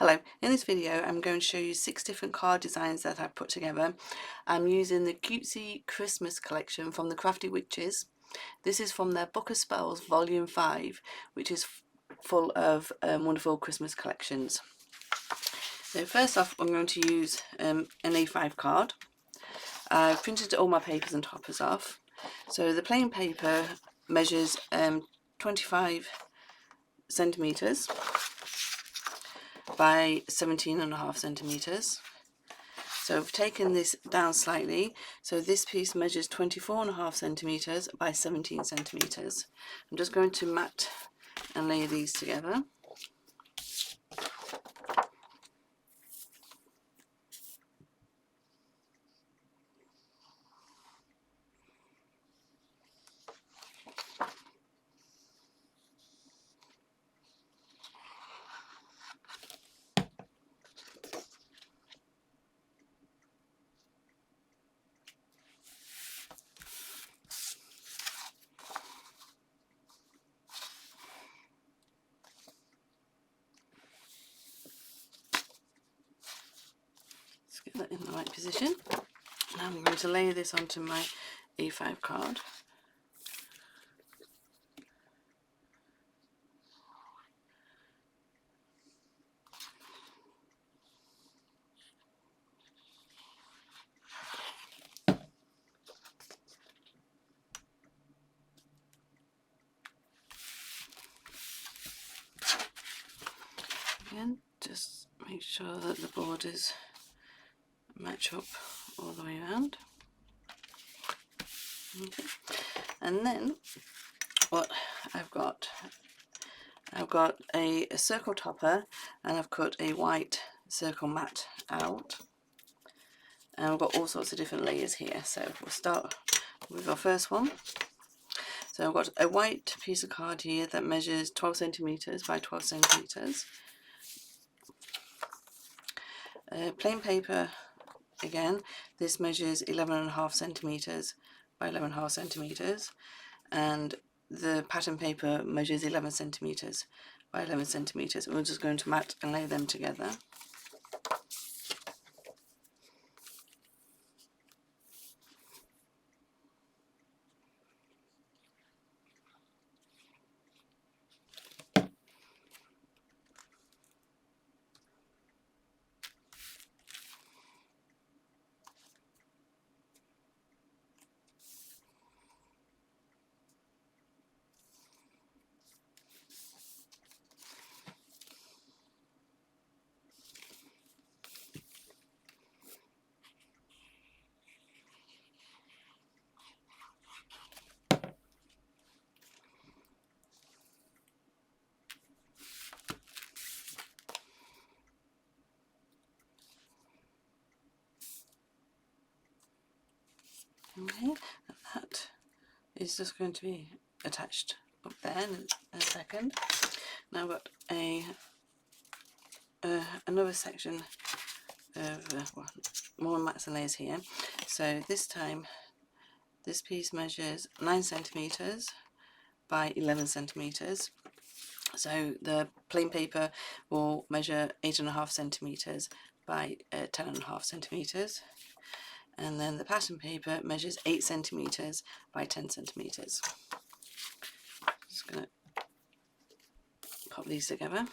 Hello, in this video I'm going to show you 6 different card designs that I've put together. I'm using the Cutesy Christmas collection from the Crafty Witches. This is from their Book of Spells Volume 5, which is full of wonderful Christmas collections. So first off, I'm going to use an A5 card. I've printed all my papers and toppers off. So the plain paper measures 25 centimetres by 17.5 centimetres. So I've taken this down slightly, so this piece measures 24.5 centimetres by 17 centimetres. I'm just going to mat and lay these together. Let's get that in the right position. Now I'm going to lay this onto my A5 card. Again, just make sure that the borders match up all the way around. Okay. And then what I've got a circle topper, and I've cut a white circle mat out, and I've got all sorts of different layers here. So we'll start with our first one. So I've got a white piece of card here that measures 12 centimetres by 12 centimetres. Plain paper, again, this measures 11.5 centimetres by 11.5 centimetres, and the pattern paper measures 11 centimetres by 11 centimetres. We're just going to mat and lay them together. Okay, and that is just going to be attached up there in a second. Now I've got another section of more mats and layers here. So this time this piece measures 9 centimetres by 11 centimetres. So the plain paper will measure 8.5 centimetres by 10.5 centimetres. And then the pattern paper measures 8 centimetres by 10 centimetres. Just going to pop these together.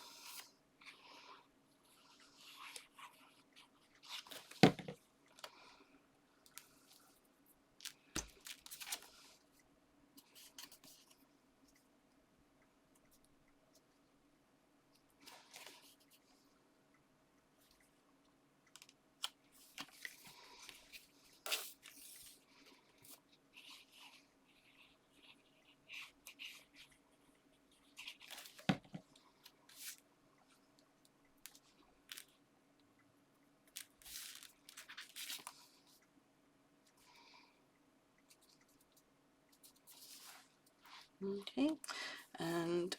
Okay, and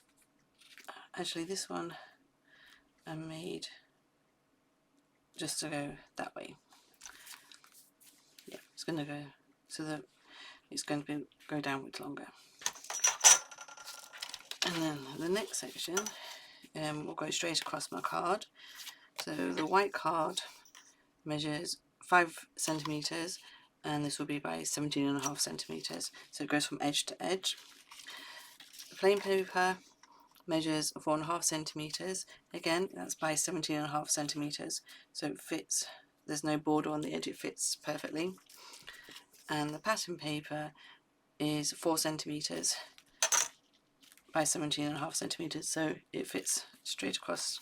actually this one I made just to go that way. Yeah, it's going to go so that it's going to go downwards longer. And then the next section will go straight across my card, So the white card measures 5 centimeters, and this will be by 17.5 centimeters. So it goes from edge to edge. The plain paper measures 4.5 centimeters. Again, that's by 17.5 centimeters. So it fits. There's no border on the edge. It fits perfectly. And the pattern paper is 4 centimeters by 17.5 centimeters. So it fits straight across.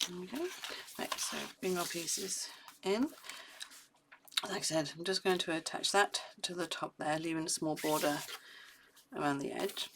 There we go. Right, so bring our pieces in. Like I said, I'm just going to attach that to the top there, leaving a small border around the edge.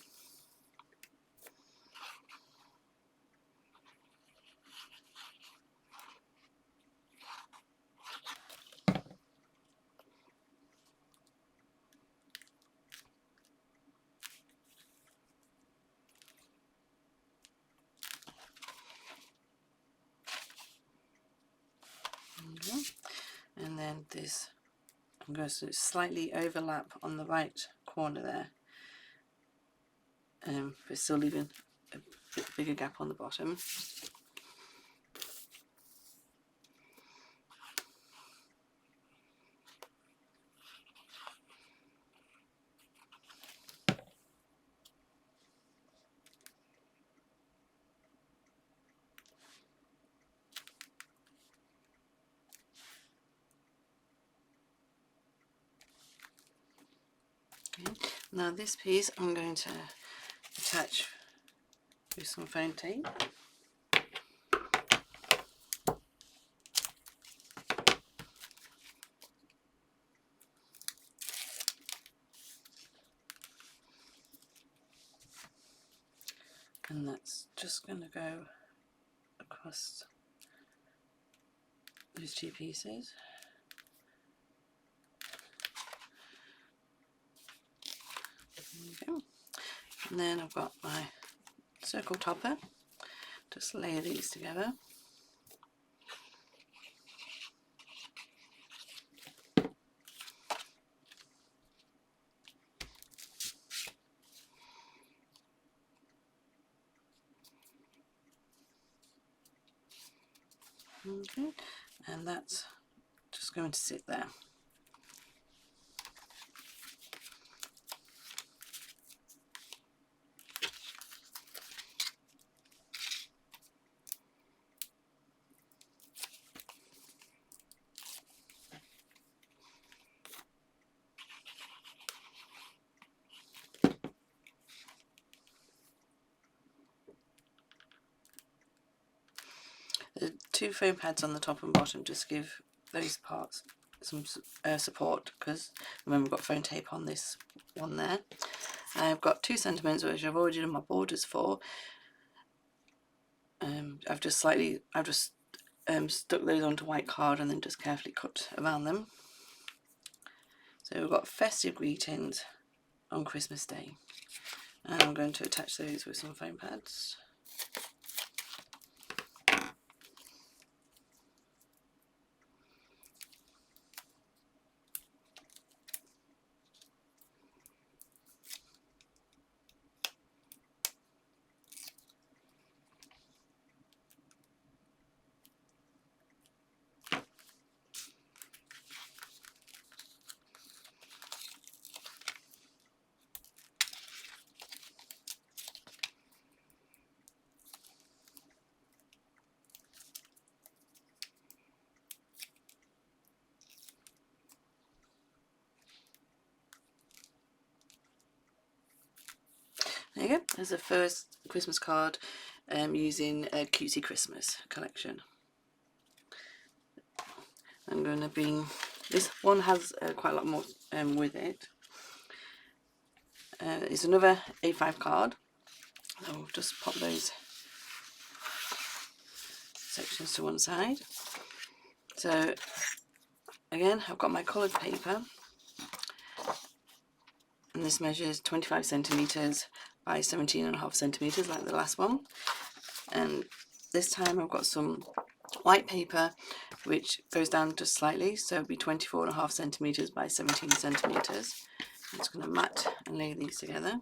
Okay. And then this, I'm going to slightly overlap on the right corner there, but still leaving a bit bigger gap on the bottom. Okay. Now this piece I'm going to attach with some foam tape. And that's just going to go across those two pieces. There we go. And then I've got my circle topper. Just layer these together. Okay, and that's just going to sit there. The two foam pads on the top and bottom just give those parts some support, because remember we've got foam tape on this one there. I've got 2 centimeters which I've already done my borders for. I've just stuck those onto white card and then just carefully cut around them. So we've got festive greetings on Christmas Day, and I'm going to attach those with some foam pads. There you go, there's the first Christmas card using a Cutesy Christmas collection. I'm going to bring, this one has quite a lot more with it. It's another A5 card. So we'll just pop those sections to one side. So again, I've got my coloured paper, and this measures 25 centimetres by 17.5 centimetres like the last one. And this time I've got some white paper which goes down just slightly, so it'll be 24.5 centimetres by 17 centimetres. I'm just going to mat and lay these together.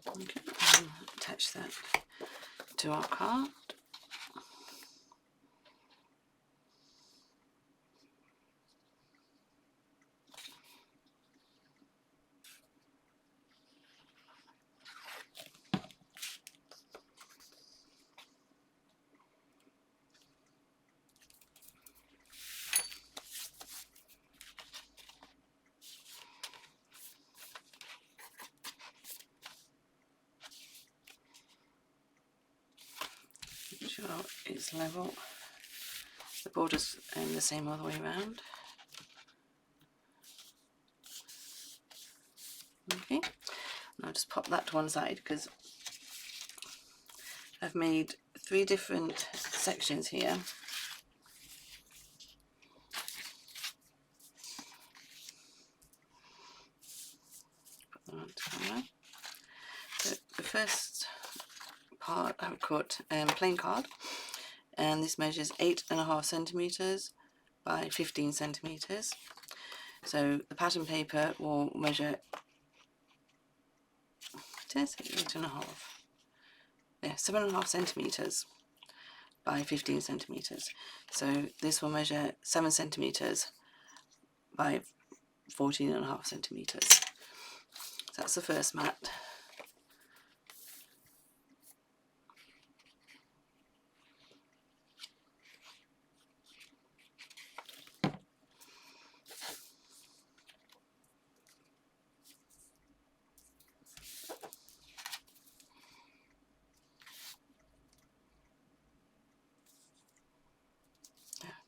Okay, and attach that to our card. Make sure it's level. The border's the same all the way around. Okay, now just pop that to one side because I've made 3 different sections here. Put them on camera. So the first part I've cut plain card, and this measures 8.5 centimetres by 15 centimetres. So the pattern paper will measure, did I say 8.5? Yeah, 7.5 centimetres by 15 centimetres. So this will measure 7 centimetres by 14.5 centimetres. So that's the first mat.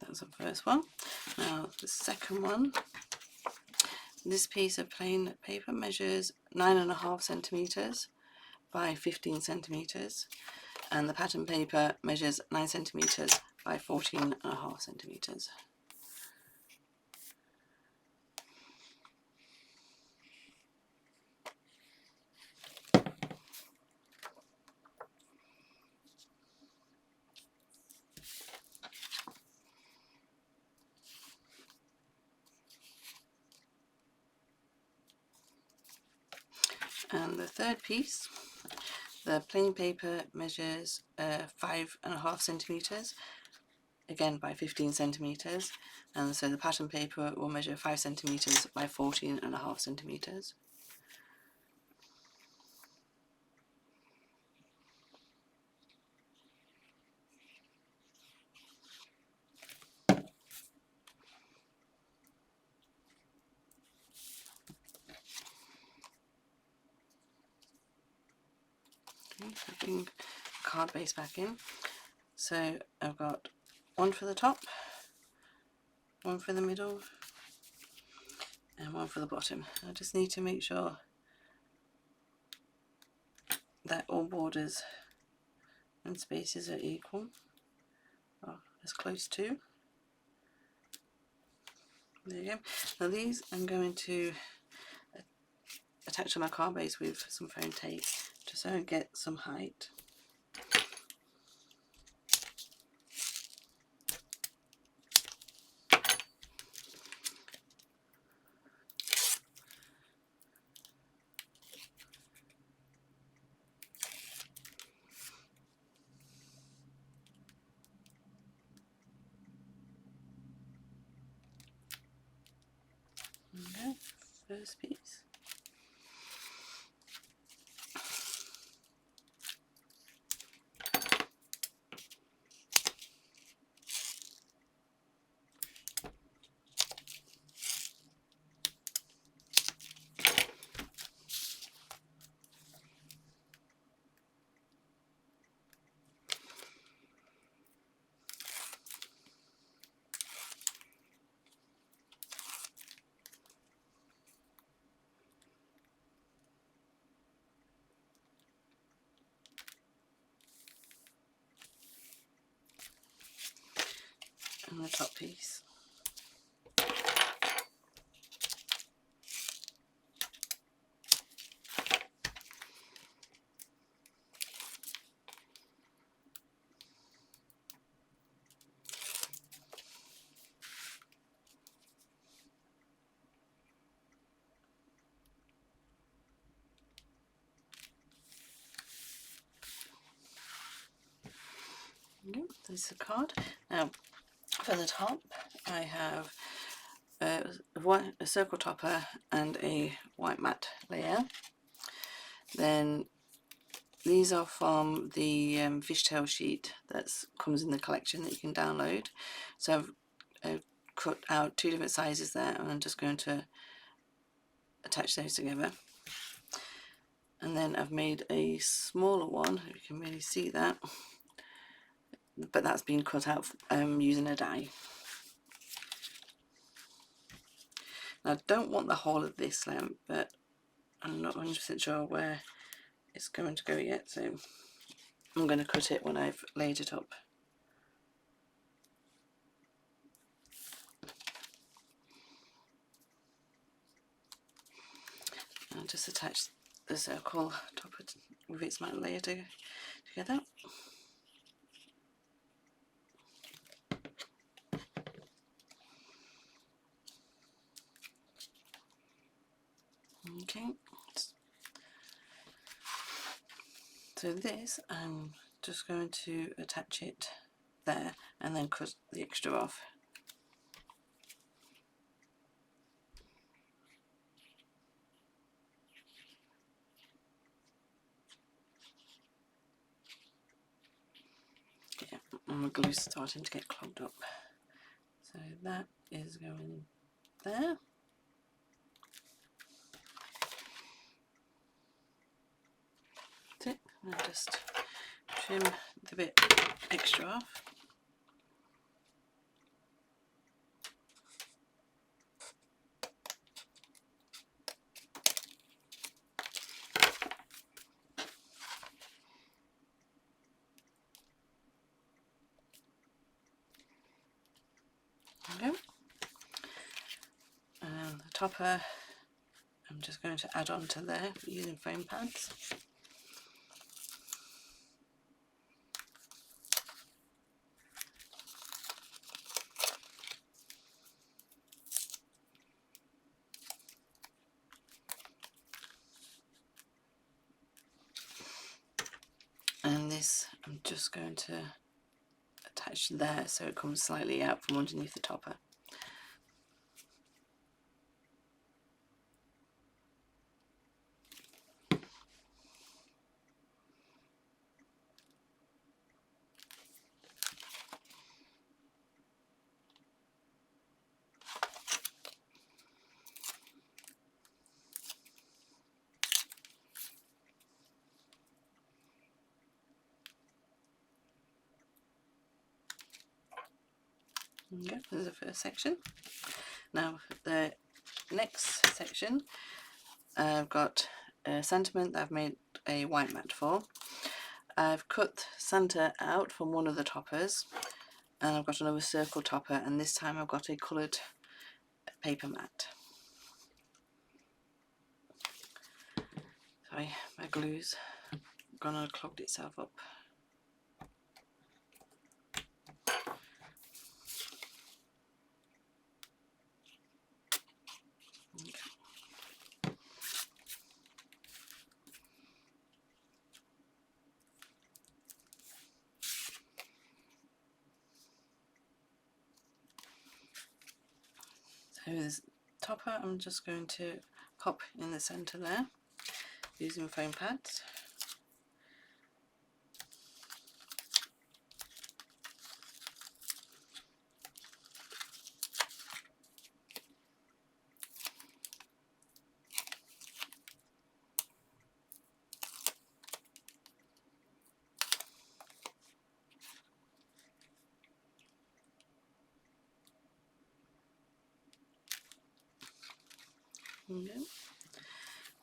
That was the first one. Now the second one. This piece of plain paper measures 9.5 centimetres by 15 centimetres, and the pattern paper measures 9 centimetres by 14.5 centimetres. And the third piece, the plain paper measures 5.5 centimetres, again by 15 centimetres, and so the pattern paper will measure 5 centimetres by 14.5 centimetres. Okay, so bring the card base back in. So I've got one for the top, one for the middle, and one for the bottom. I just need to make sure that all borders and spaces are equal, or as close to. There you go. Now these I'm going to attach to my card base with some foam tape just so I get some height. first piece. And the top piece. This is the card. Now for the top I have a circle topper and a white matte layer. Then these are from the fishtail sheet that comes in the collection that you can download. So I've cut out 2 different sizes there, and I'm just going to attach those together. And then I've made a smaller one, you can really see that, but that's been cut out using a die. Now, I don't want the whole of this lamp, but I'm not 100% sure where it's going to go yet, so I'm going to cut it when I've laid it up. I'll just attach the circle topper with its matte layer together. Okay, so this I'm just going to attach it there and then cut the extra off. Yeah, and my glue's starting to get clogged up. So that is going there. That's it. And just trim the bit extra off. There we go. And the topper I'm just going to add on to there using foam pads. And this I'm just going to attach there so it comes slightly out from underneath the topper. Okay, there's the first section. Now the next section, I've got a sentiment that I've made a white mat for. I've cut Santa out from one of the toppers, and I've got another circle topper, and this time I've got a coloured paper mat. Sorry, my glue's gone and clogged itself up. So this topper I'm just going to pop in the centre there using foam pads.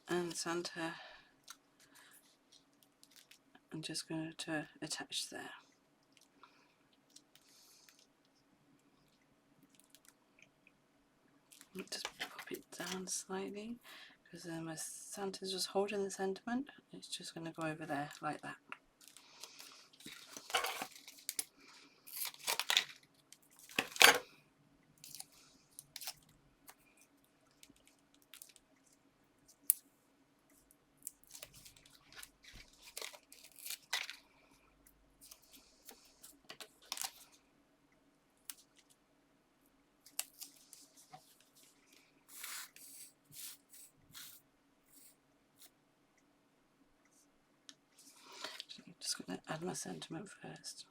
And Santa, I'm just going to attach there. Just pop it down slightly because then my Santa's just holding the sentiment. It's just going to go over there like that. Just going to add my sentiment first.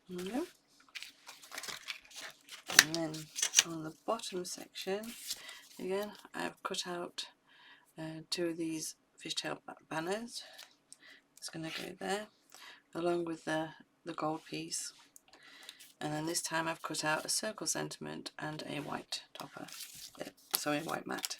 Yep. And then on the bottom section, again, I've cut out 2 of these fishtail banners. It's going to go there, along with the gold piece. And then this time I've cut out a circle sentiment and a white topper, sorry, a white mat.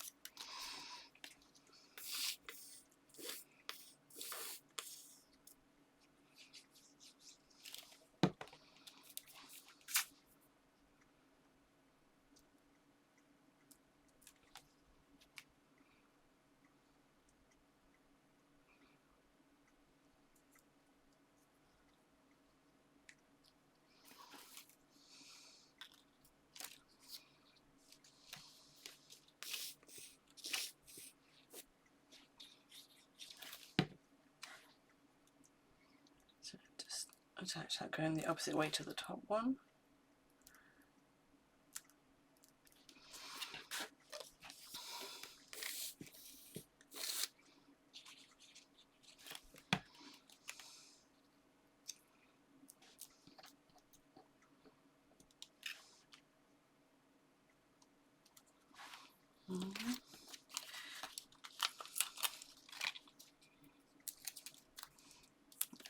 So just attach that going the opposite way to the top one.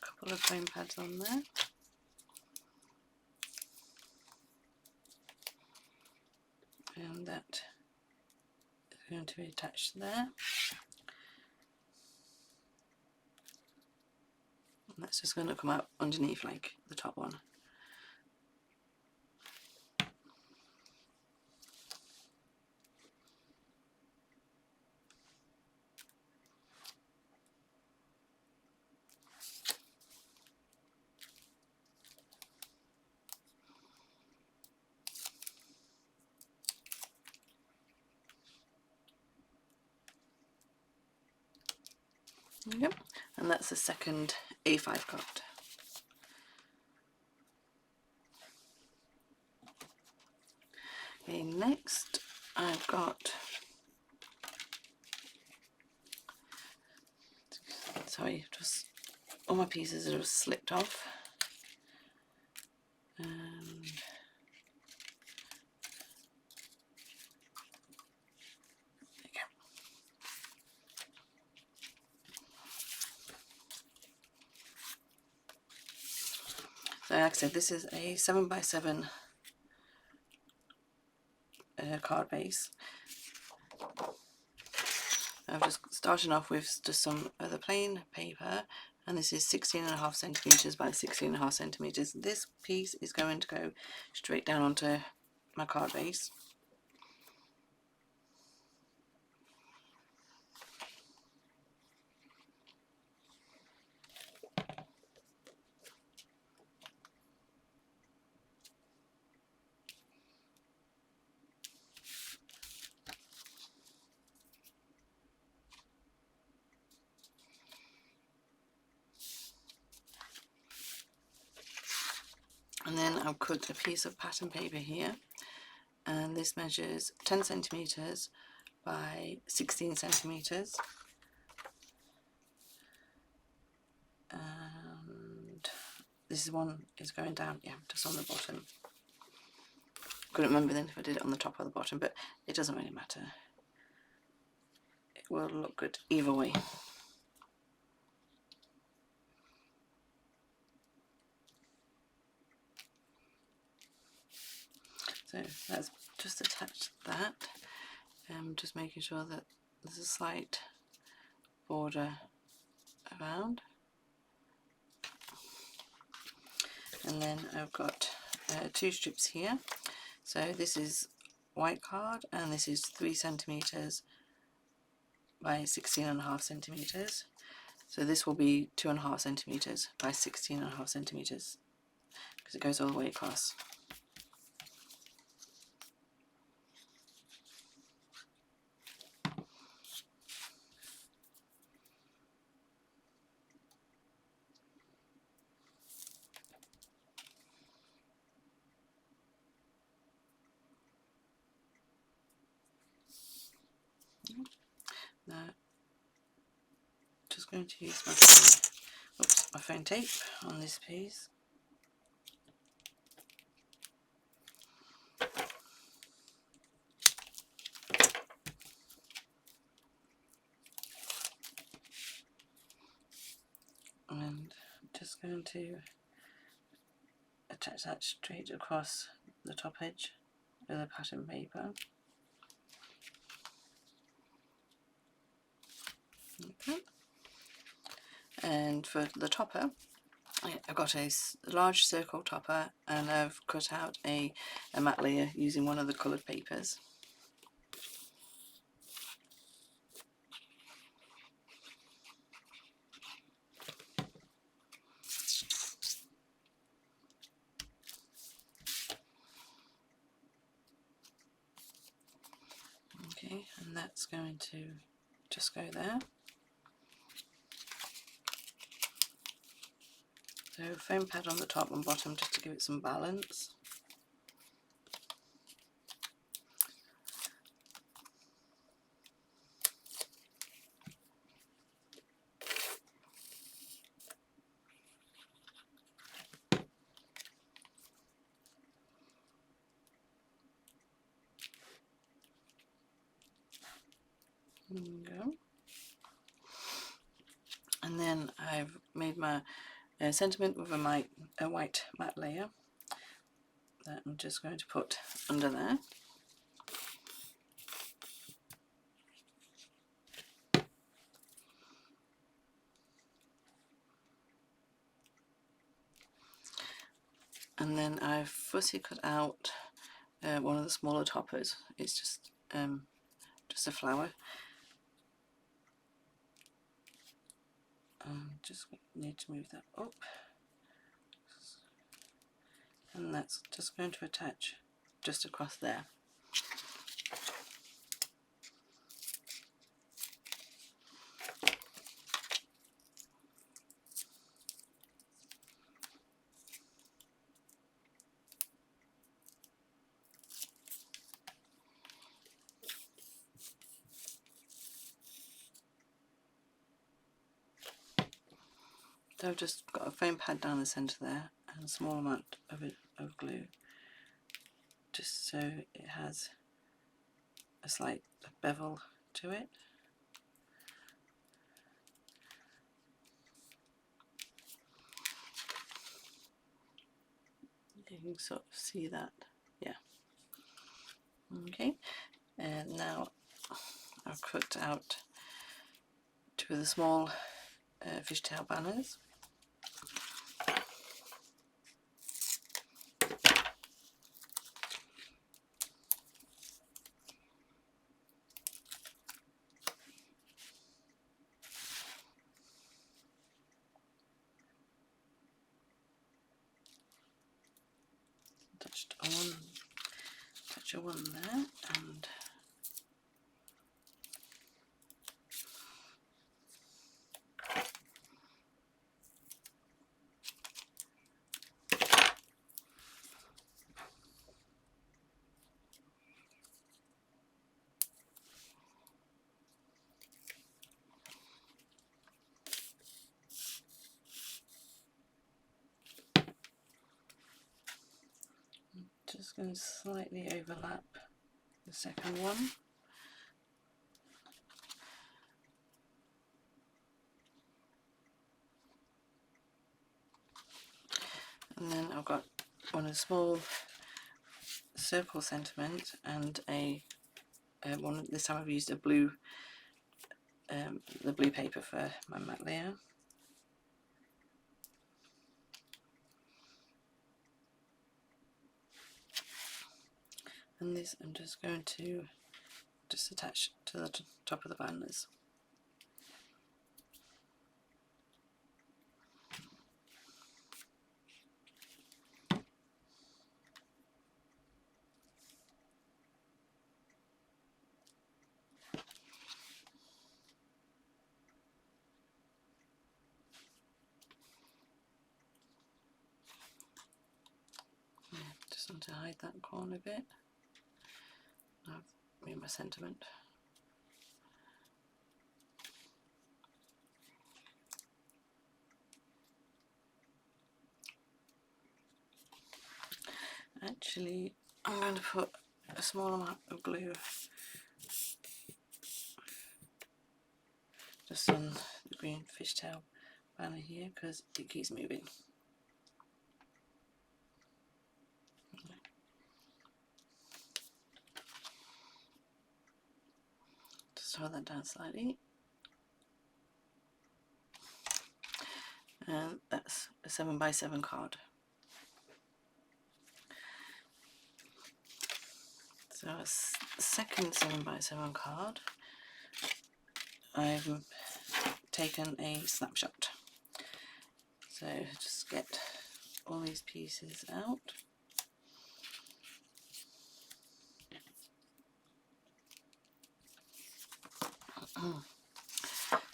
A couple of foam pads on there. And that is going to be attached there. And that's just going to come out underneath like the top one. Yep, and that's the second A5 card. Okay, next I've got, sorry, just all my pieces have slipped off. And so like I said, this is a 7x7 card base. I'm just starting off with just some other plain paper, and this is 16.5 centimeters by 16.5 centimeters. This piece is going to go straight down onto my card base. And then I'll cut a piece of pattern paper here, and this measures 10 centimeters by 16 centimeters. And this is one is going down, yeah, just on the bottom. Couldn't remember then if I did it on the top or the bottom, but it doesn't really matter. It will look good either way. So let's just attach that. Just making sure that there's a slight border around. And then I've got 2 strips here. So this is white card, and this is 3 centimeters by 16.5 centimeters. So this will be 2.5 centimeters by 16.5 centimeters because it goes all the way across. Now, just going to use my phone tape on this piece. And just going to attach that straight across the top edge of the pattern paper. Okay. And for the topper, I've got a large circle topper, and I've cut out a matte layer using one of the coloured papers. Okay, and that's going to just go there. So foam pad on the top and bottom just to give it some balance. There we go. And then I've made my sentiment with a white matte layer that I'm just going to put under there. And then I've fussy cut out one of the smaller toppers. It's just a flower. Just need to move that up, and that's just going to attach just across there. So I've just got a foam pad down the centre there and a small amount of glue, just so it has a slight bevel to it. You can sort of see that, yeah. Okay, and now I've cut out 2 of the small fishtail banners. Touch a one there, and going to slightly overlap the second one. And then I've got one of the small circle sentiment and a one. This time I've used a blue, the blue paper for my matte layer. And this I'm just going to attach to the top of the banners. Just want to hide that corner bit. I've made my sentiment. Actually, I'm going to put a small amount of glue just on the green fishtail banner here because it keeps moving. Just hold that down slightly. And that's a 7x7 card. So a second 7x7 card, I've taken a snapshot. So just get all these pieces out.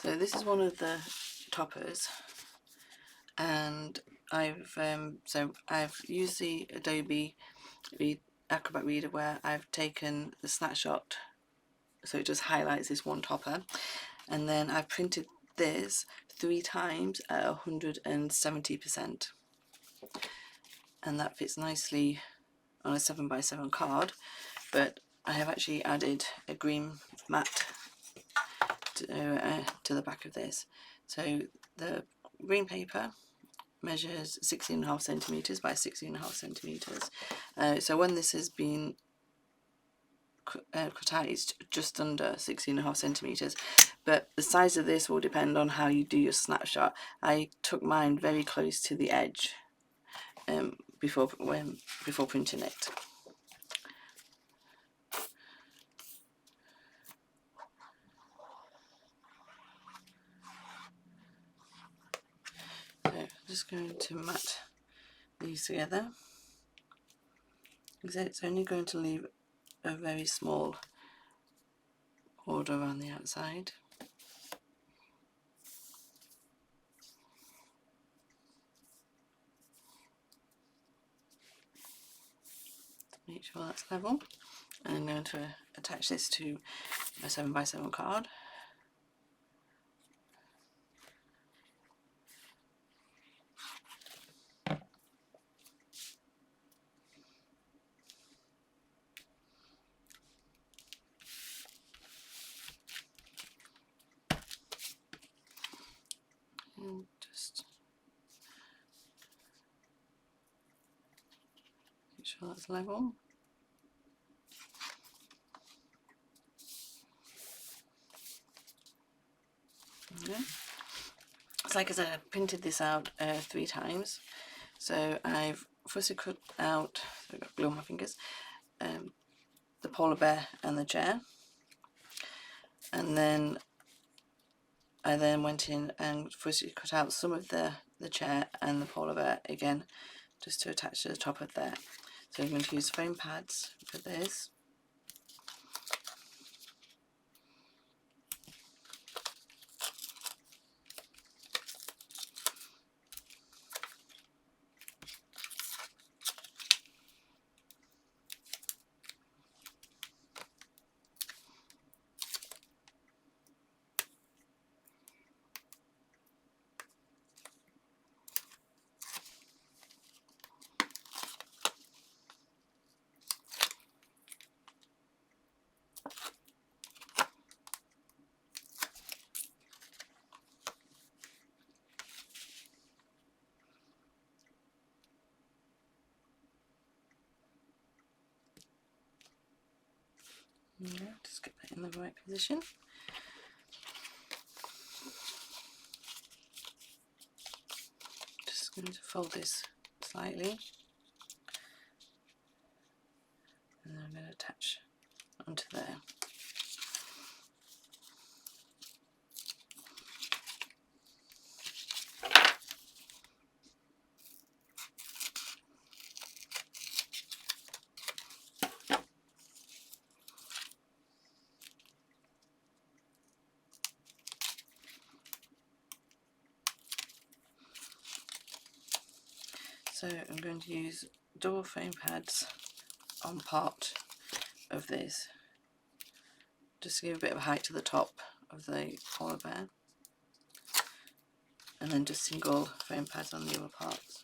So this is one of the toppers, and I've used the Adobe Acrobat Reader where I've taken the snapshot, so it just highlights this one topper, and then I've printed this 3 times at 170%, and that fits nicely on a 7x7 card. But I have actually added a green mat to the back of this. So the green paper measures 16.5 centimeters by 16.5 centimeters. So when this has been cut out, it's just under 16.5 centimeters. But the size of this will depend on how you do your snapshot. I took mine very close to the edge before printing it. So I'm just going to mat these together, because it's only going to leave a very small border around the outside. Make sure that's level, and I'm going to attach this to my 7x7 card. And just make sure that's level. Okay. So like I said, I printed this out 3 times. So I've firstly cut out, so I've got glue on my fingers, the polar bear and the chair, and then I went in and firstly cut out some of the chair and the polar bear again, just to attach to the top of there. So I'm going to use foam pads for this. Yeah, just get that in the right position. Just going to fold this slightly, and then I'm going to attach onto there. So I'm going to use door frame pads on part of this, just to give a bit of height to the top of the polar bear, and then just single frame pads on the other parts.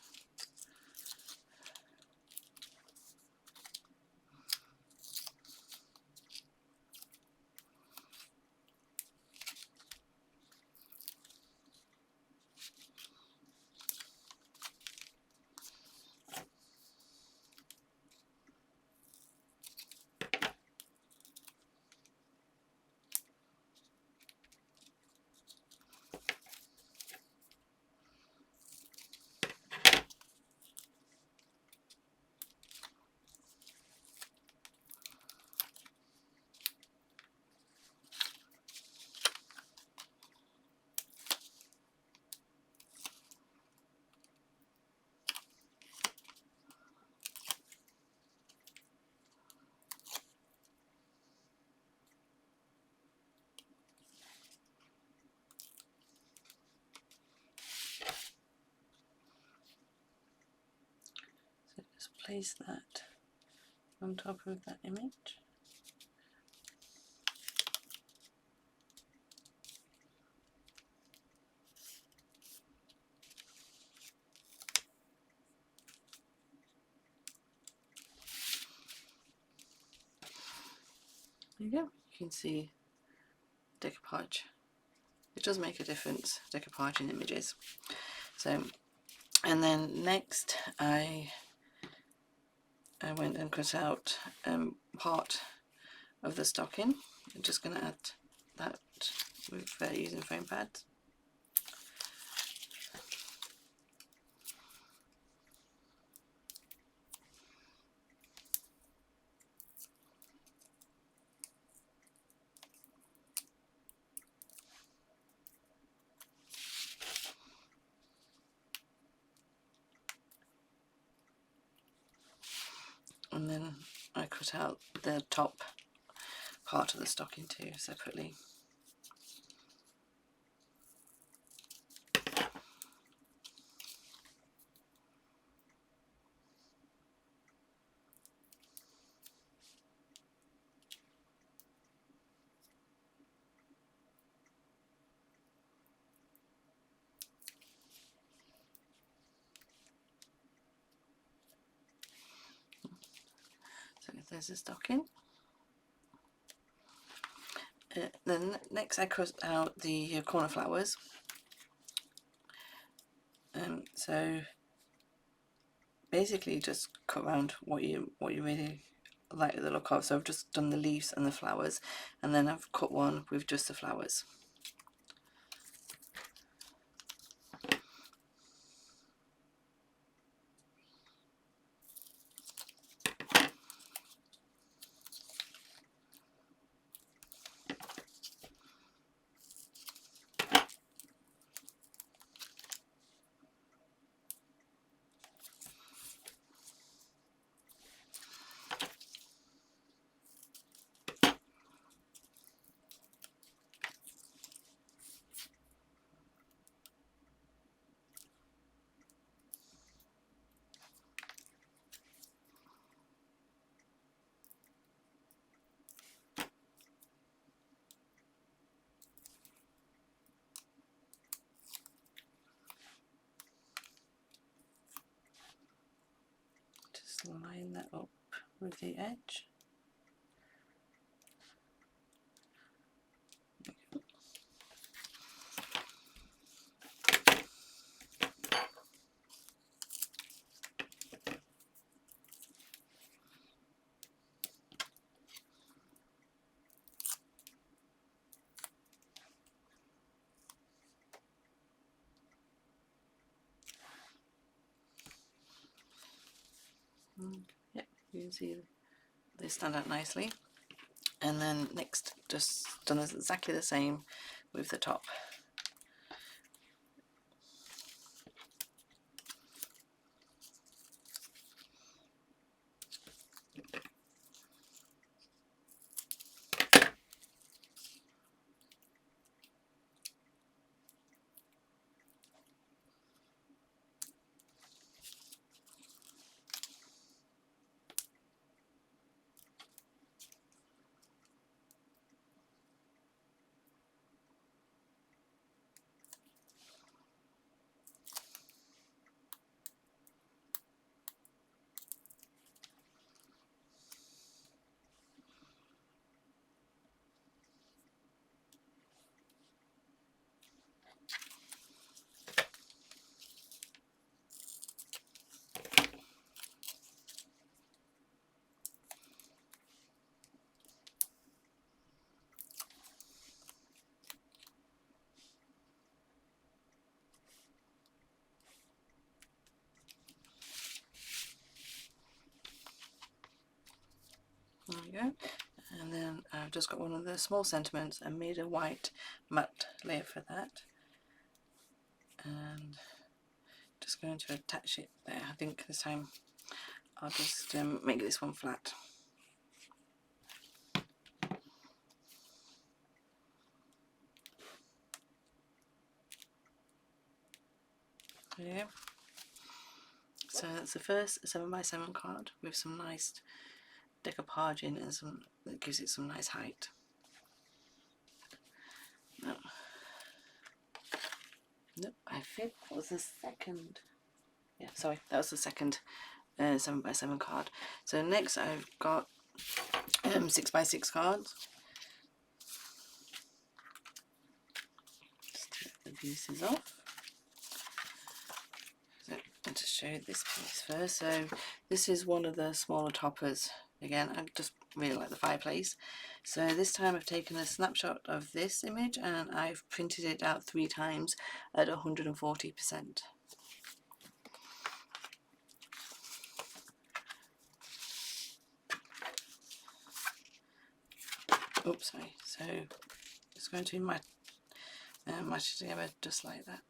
So just place that on top of that image. There you go. You can see decoupage. It does make a difference, decoupage in images. So, and then next I went and cut out part of the stocking. I'm just going to add that with using frame pads. And then I cut out the top part of the stocking too separately. So there's the stocking. Then next I cut out the corner flowers. So basically just cut around what you really like the look of. So I've just done the leaves and the flowers, and then I've cut one with just the flowers. Just line that up with the edge. you can see they stand out nicely. And then next, just done exactly the same with the top. There we go. And then I've just got one of the small sentiments and made a white matte layer for that. And just going to attach it there. I think this time I'll just make this one flat. Yeah. So that's the first 7x7 card with some nice decoupage in and some that gives it some nice height. No, nope, I think that was the second. Yeah, sorry, that was the second 7x7 card. So next I've got 6x6 cards. Just take the pieces off. So I'll just show you this piece first. So this is one of the smaller toppers. Again, I just really like the fireplace. So this time I've taken a snapshot of this image and I've printed it out 3 times at 140%. Oops, sorry. So it's going to match it together just like that.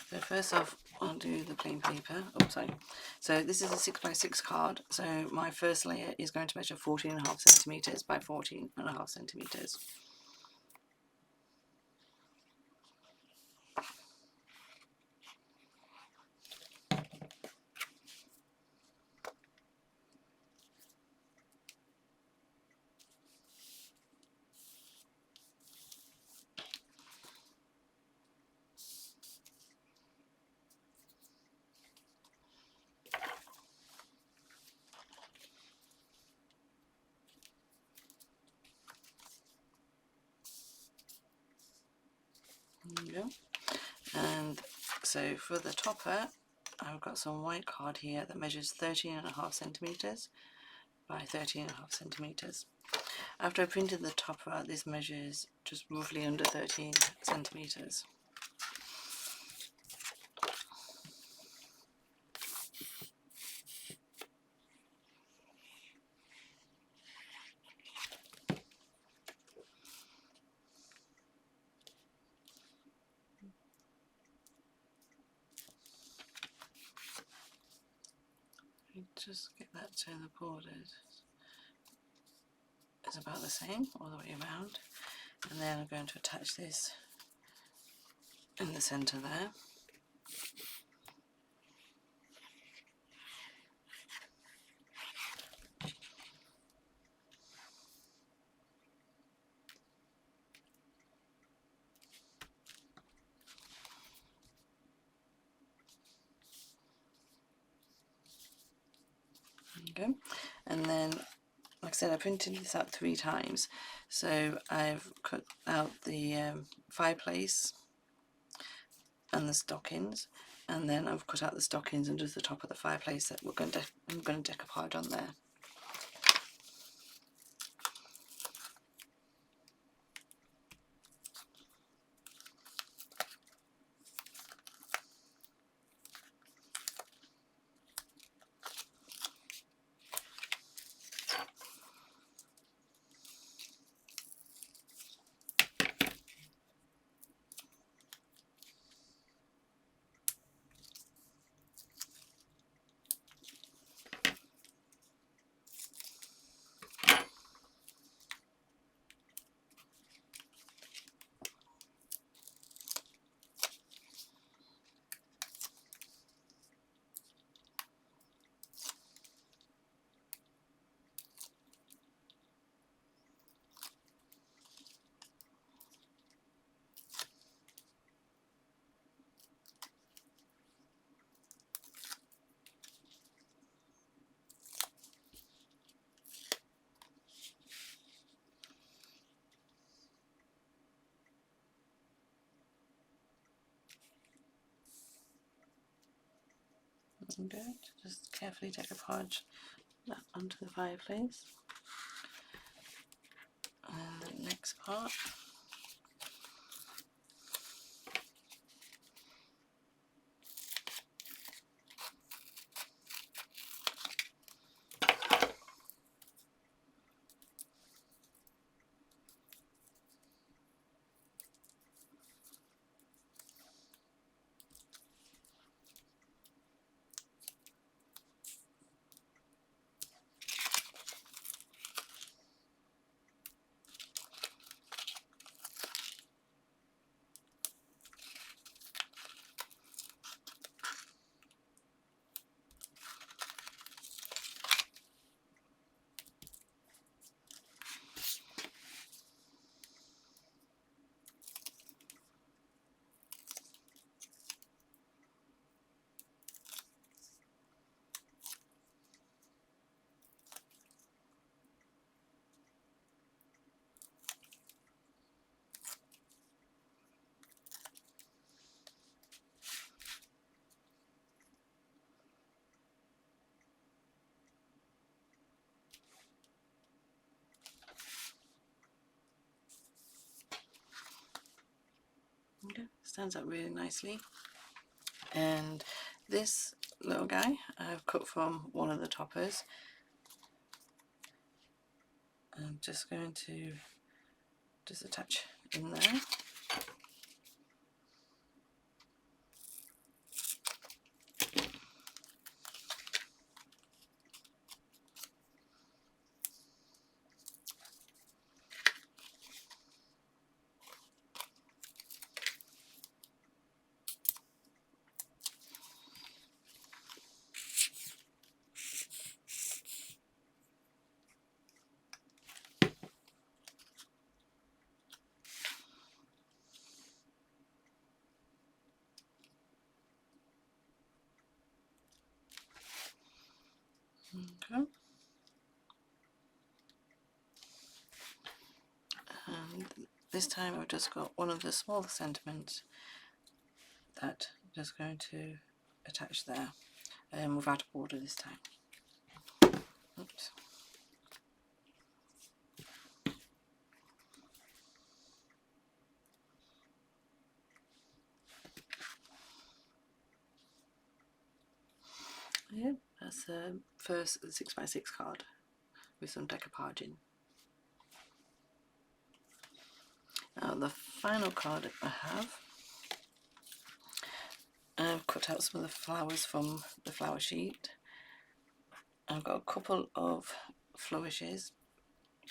So first off, I'll do the plain paper. Oh, sorry. So this is a 6x6 card. So my first layer is going to measure 14.5 centimeters by 14.5 centimeters. There you go. And so for the topper, I've got some white card here that measures 13.5 centimeters by 13.5 centimeters. After I printed the topper out, this measures just roughly under 13 centimeters. Just get that so the borders is about the same all the way around, and then I'm going to attach this in the centre there. There you go. And then, like I said, I printed this out 3 times. So I've cut out the fireplace and the stockings, and then I've cut out the stockings under the top of the fireplace that I'm going to decoupage on there. I'm going to just carefully decoupage that onto the fireplace. And the next part. Okay, stands up really nicely. And this little guy I've cut from one of the toppers. I'm just going to just attach in there. Okay. And this time I've just got one of the smaller sentiments that I'm just going to attach there, without a border this time. Oops. Yeah, that's the first 6x6 card with some decoupaging. Now the final card I have, I've cut out some of the flowers from the flower sheet. I've got a couple of flourishes,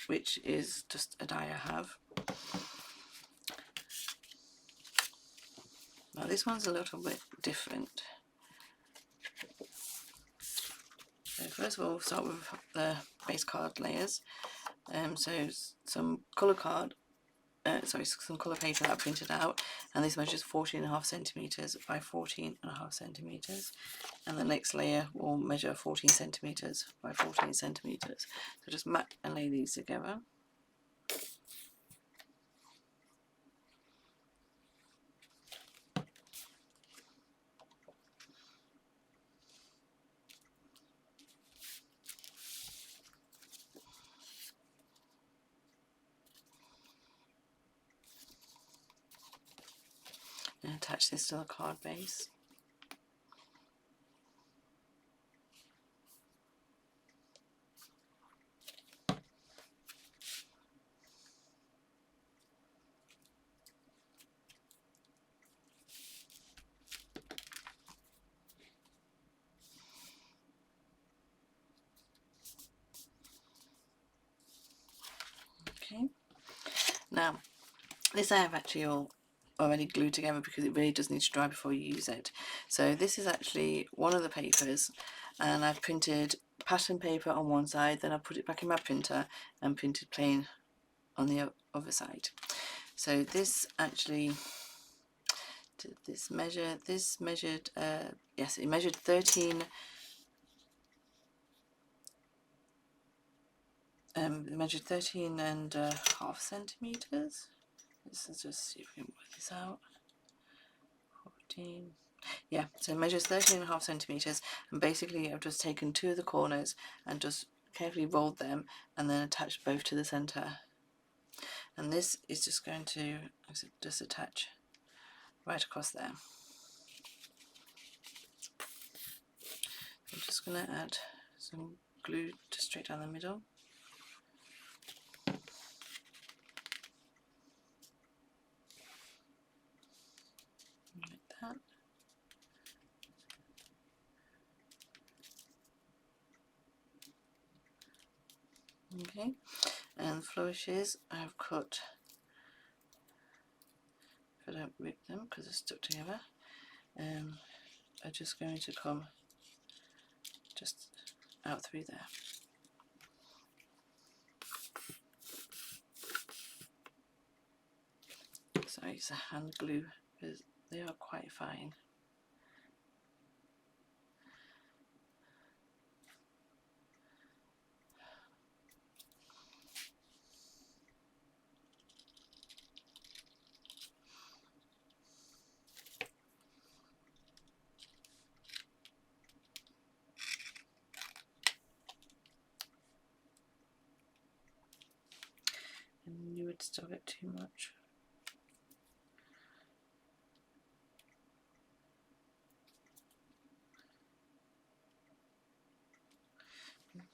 which is just a die I have. Now this one's a little bit different. So first of all, we'll start with the base card layers. So some colour card, some colour paper that I printed out, and this measures 14.5 centimetres by 14.5 centimetres, and the next layer will measure 14 centimetres by 14 centimetres. So just mat and lay these together. And attach this to the card base. Okay. Now, this I have actually already glued together because it really does need to dry before you use it. So this is actually one of the papers, and I've printed pattern paper on one side, then I put it back in my printer and printed plain on the other side. So this actually, did this measure, this measured, yes, it measured 13, it measured 13.5 centimetres. Let's just see if we can work this out. 14, Yeah, so it measures 13.5 centimetres, and basically I've just taken 2 of the corners and just carefully rolled them and then attached both to the centre. And this is just going to just attach right across there. I'm just going to add some glue just straight down the middle. Like that. Okay, and flourishes I've cut, if I don't rip them because they're stuck together, are just going to come just out through there. Sorry, it's a hand glue because they are quite fine. And you would still get too much.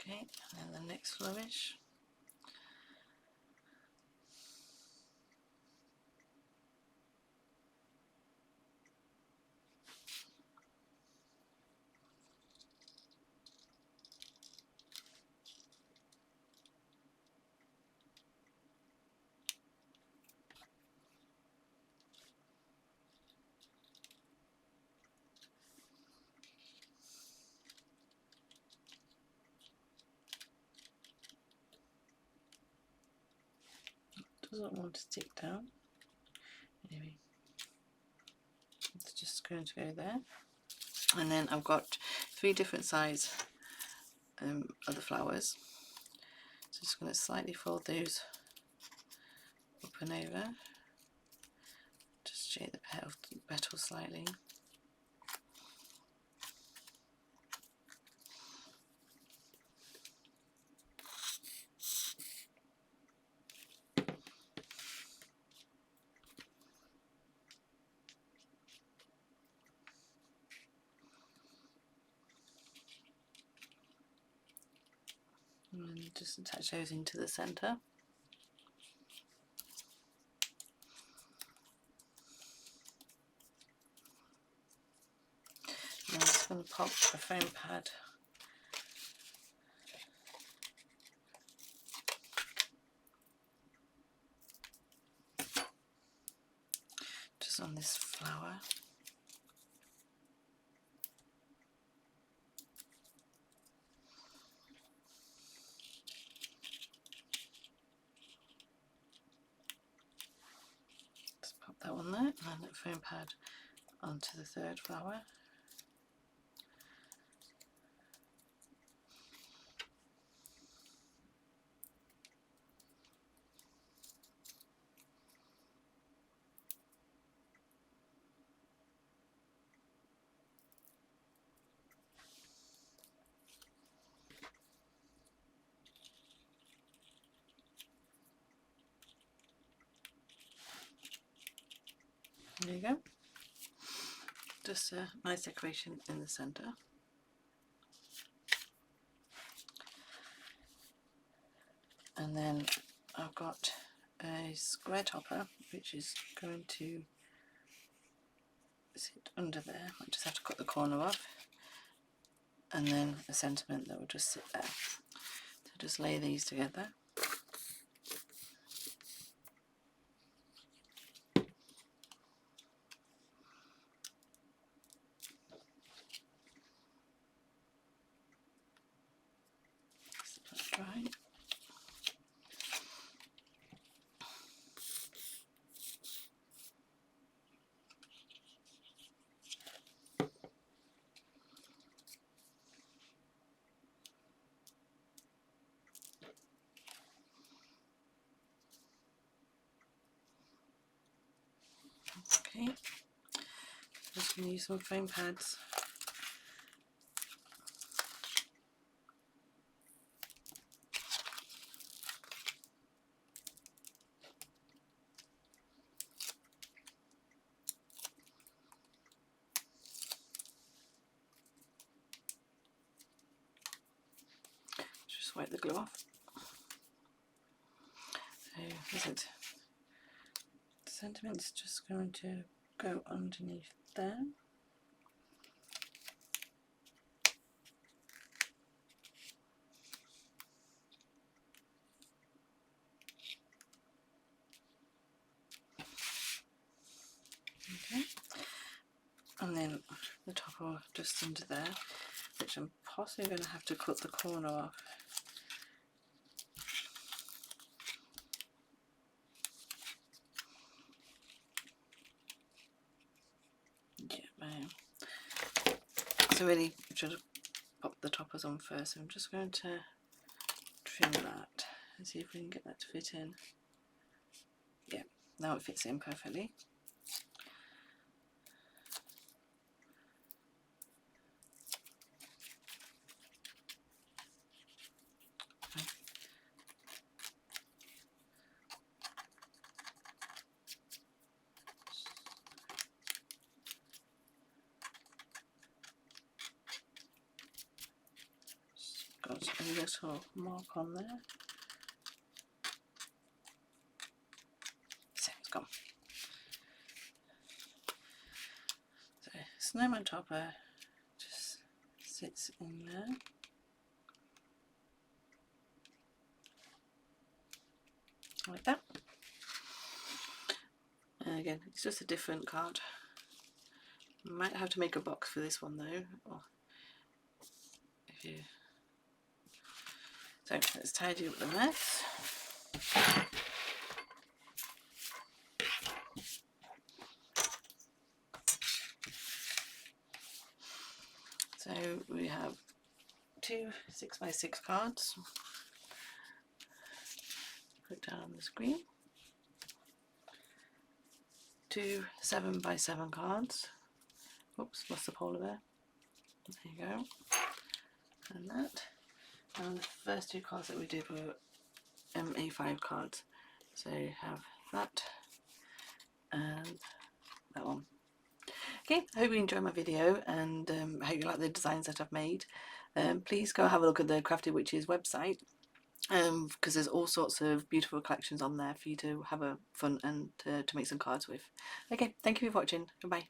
Okay, and then the next flourish. Doesn't want to stick down. Anyway, it's just going to go there. And then I've got 3 different size of the flowers. So just going to slightly fold those up and over. Just shake the petals slightly. And just attach those into the centre. And I'm just going to pop a foam pad just on this flower. Just pop that one there, and then a foam pad onto the 3rd flower. There you go. Just a nice decoration in the centre. And then I've got a square topper which is going to sit under there. I just have to cut the corner off, and then a sentiment that will just sit there. So just lay these together. Just dry. Okay, just And use some foam pads. Just wipe the glue off. So is it centimetres? Just going to go underneath there. Okay, and then the top are just under there, which I'm possibly going to have to cut the corner off. So really should have popped the toppers on first, so I'm just going to trim that and see if we can get that to fit in. Yeah, now it fits in perfectly. Got a little mark on there. So it's gone. So snowman topper just sits in there. Like that. And again, it's just a different card. Might have to make a box for this one though. Or if you... So let's tidy up the mess. So we have two 6x6 cards. Put down on the screen. Two 7x7 cards. Oops, lost the polar bear. There you go. And that. And the first two cards that we did were A5 cards. So you have that and that one. Okay, I hope you enjoyed my video, and I hope you like the designs that I've made. Please go have a look at the Crafty Witches website, because there's all sorts of beautiful collections on there for you to have a fun and to make some cards with. Okay, thank you for watching. Goodbye.